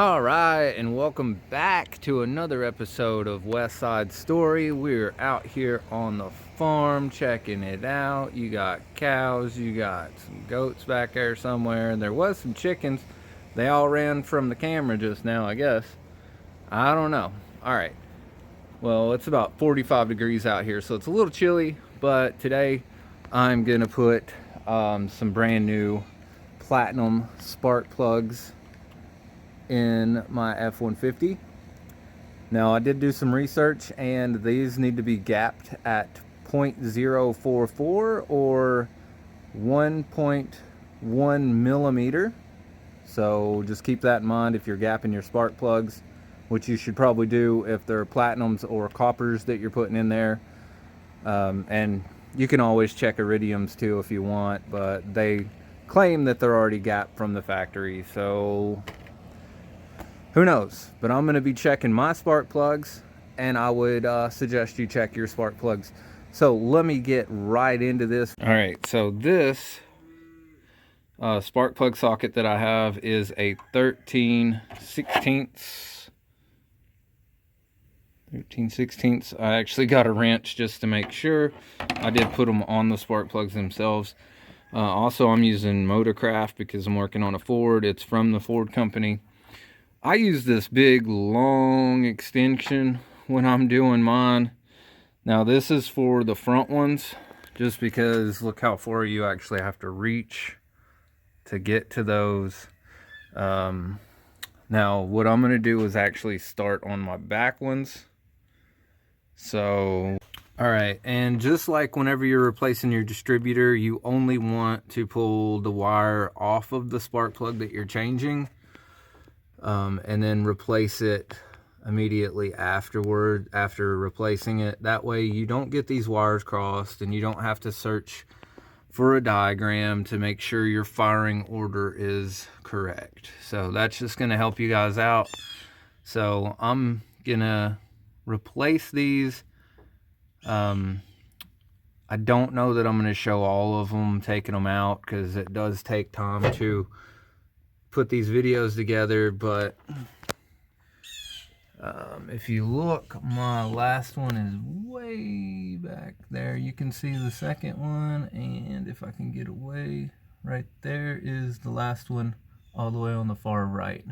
All right, and welcome back to another episode of Wes Sidestory. We're out here on the farm checking it out. You got cows, you got some goats back there somewhere, and there was some chickens. They all ran from the camera just now, I guess. I don't know. All right. Well, it's about 45 degrees out here, so it's a little chilly, but today I'm going to put some brand new platinum spark plugs in my F-150. Now I did do some research and these need to be gapped at 0.044 or 1.1 millimeter. So just keep that in mind if you're gapping your spark plugs, which you should probably do if they're platinums or coppers that you're putting in there. And you can always check iridiums too if you want, but they claim that they're already gapped from the factory, so who knows? But I'm going to be checking my spark plugs, and I would suggest you check your spark plugs. So let me get right into this. All right, so this spark plug socket that I have is a 13/16. I actually got a wrench just to make sure. I did put them on the spark plugs themselves. Also, I'm using Motorcraft because I'm working on a Ford. It's from the Ford company. I use this big long extension when I'm doing mine. Now this is for the front ones, just because look how far you actually have to reach to get to those. Now what I'm going to do is actually start on my back ones. So, alright, and just like whenever you're replacing your distributor, you only want to pull the wire off of the spark plug that you're changing. And then replace it immediately after replacing it. That way you don't get these wires crossed and you don't have to search for a diagram to make sure your firing order is correct. So that's just going to help you guys out. So I'm gonna replace these. I don't know that I'm going to show all of them taking them out because it does take time to put these videos together, but if you look, my last one is way back there. You can see the second one, and if I can get away, right there is the last one all the way on the far right.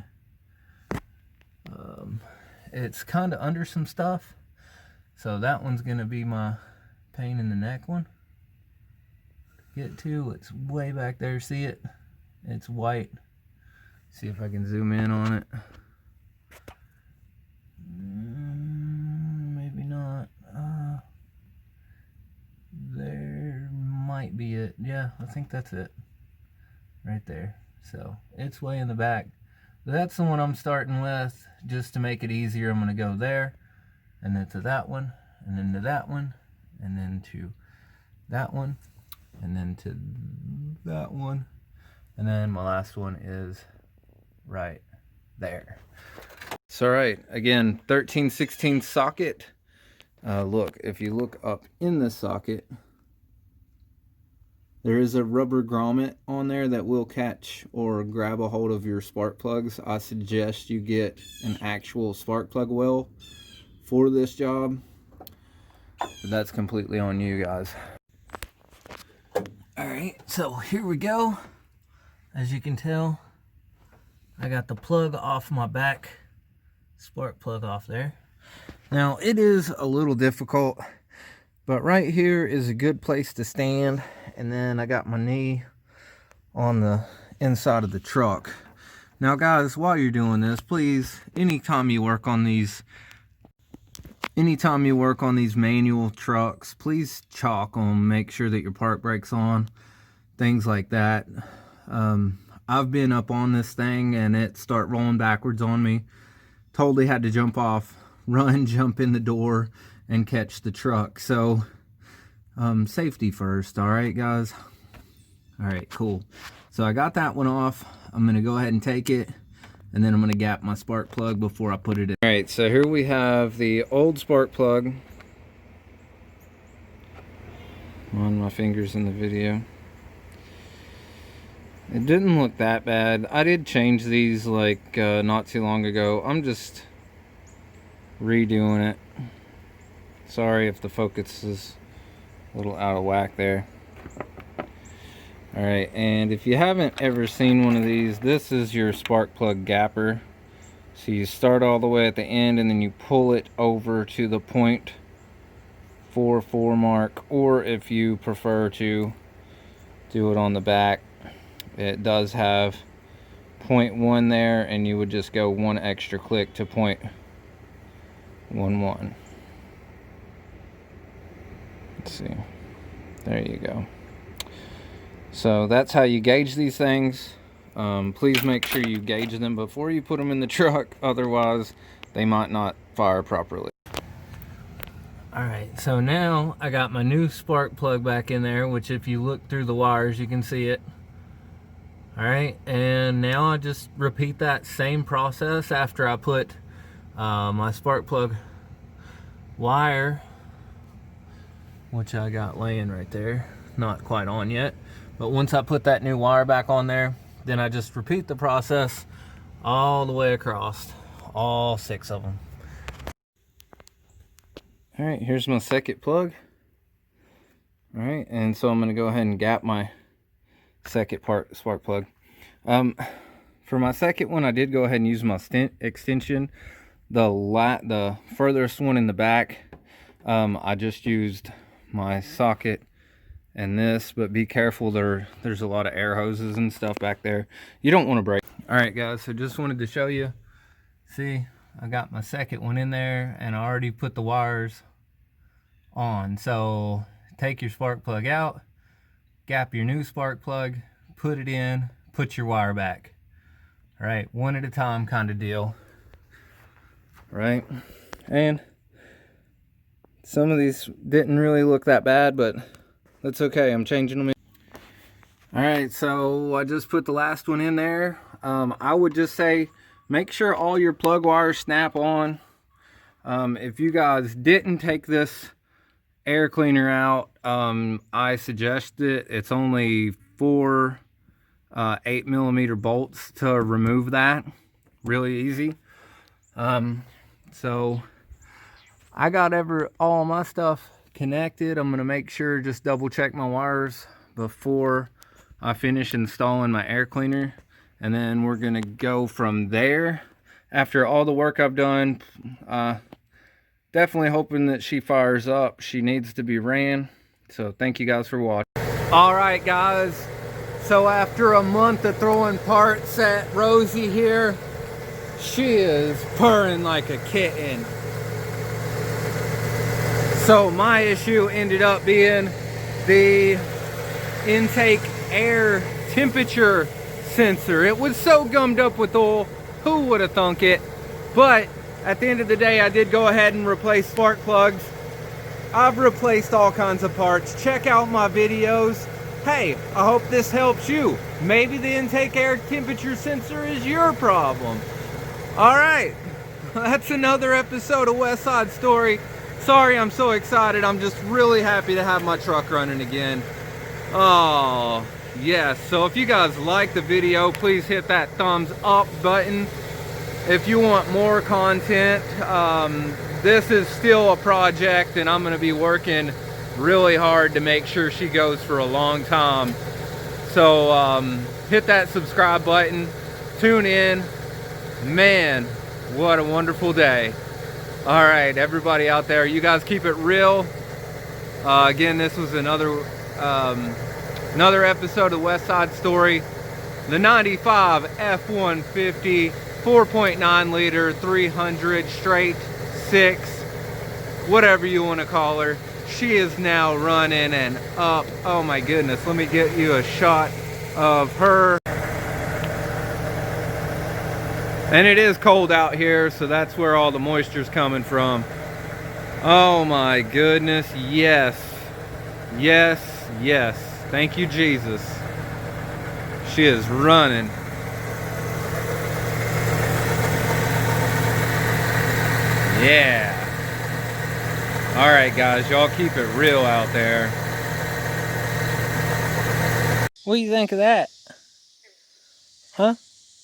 It's kind of under some stuff, so that one's gonna be my pain in the neck one to get to. It's way back there. See it? It's white. See if I can zoom in on it. Maybe not. There might be it. Yeah, I think that's it. Right there. So it's way in the back. That's the one I'm starting with. Just to make it easier, I'm going to go there, and then to that one, and then to that one, and then to that one, and then to that one, and then my last one is right there. So right, again, 13/16 socket. Look, if you look up in the socket, there is a rubber grommet on there that will catch or grab a hold of your spark plugs. I suggest you get an actual spark plug well for this job, but that's completely on you guys. All right, so here we go. As you can tell, I got the plug off my back, spark plug off there. Now it is a little difficult, but right here is a good place to stand, and then I got my knee on the inside of the truck. Now guys, while you're doing this, please, anytime you work on these manual trucks, please chalk them, make sure that your park brake's on, things like that. I've been up on this thing and it started rolling backwards on me. Totally had to jump off, run, jump in the door, and catch the truck. So, safety first, alright guys? Alright, cool. So I got that one off. I'm going to go ahead and take it, and then I'm going to gap my spark plug before I put it in. Alright, so here we have the old spark plug. On my fingers in the video. It didn't look that bad. I did change these like not too long ago. I'm just redoing it. Sorry if the focus is a little out of whack there. Alright, and if you haven't ever seen one of these, this is your spark plug gapper. So you start all the way at the end and then you pull it over to the 0.44 mark, or if you prefer to do it on the back, it does have 0.1 there, and you would just go one extra click to 0.11. Let's see, there you go. So that's how you gauge these things. Please make sure you gauge them before you put them in the truck, otherwise they might not fire properly. Alright, so now I got my new spark plug back in there, which if you look through the wires you can see it. Alright, and now I just repeat that same process after I put my spark plug wire, which I got laying right there, not quite on yet. But once I put that new wire back on there, then I just repeat the process all the way across, all 6 of them. All right, here's my second plug. All right, and so I'm gonna go ahead and gap my second spark plug. For my second one, I did go ahead and use my extension, the furthest one in the back. I just used my socket and this, but be careful, there's a lot of air hoses and stuff back there. You don't want to break. All right guys, so just wanted to show you. See, I got my second one in there and I already put the wires on. So take your spark plug out, gap your new spark plug, put it in, put your wire back. All right, one at a time kind of deal. Right, and some of these didn't really look that bad, but that's okay, I'm changing them in. All right, so I just put the last one in there. I would just say make sure all your plug wires snap on. If you guys didn't take this air cleaner out, I suggest it. It's only 4 8mm bolts to remove that. Really easy. So I got all my stuff connected. I'm gonna make sure, just double check my wires before I finish installing my air cleaner, and then we're gonna go from there. After all the work I've done, definitely hoping that she fires up. She needs to be ran. So thank you guys for watching. All right guys, so after a month of throwing parts at Rosie here, she is purring like a kitten. So my issue ended up being the intake air temperature sensor. It was so gummed up with oil, who would have thunk it? But at the end of the day, I did go ahead and replace spark plugs. I've replaced all kinds of parts. Check out my videos. Hey, I hope this helps you. Maybe the intake air temperature sensor is your problem. All right, that's another episode of Wes Sidestory. Sorry, I'm so excited. I'm just really happy to have my truck running again. Oh, yes. So if you guys like the video, please hit that thumbs up button. If you want more content, this is still a project and I'm going to be working really hard to make sure she goes for a long time. So hit that subscribe button, tune in. Man, what a wonderful day. All right, everybody out there, you guys keep it real. Again, this was another episode of Wes Sidestory. The 95 F150, 4.9 liter, 300 straight 6, whatever you want to call her. She is now running and up. Oh my goodness, let me get you a shot of her. And it is cold out here, so that's where all the moisture's coming from. Oh my goodness, yes. Yes, yes. Thank you, Jesus. She is running. Yeah. All right, guys, y'all keep it real out there. What do you think of that? Huh?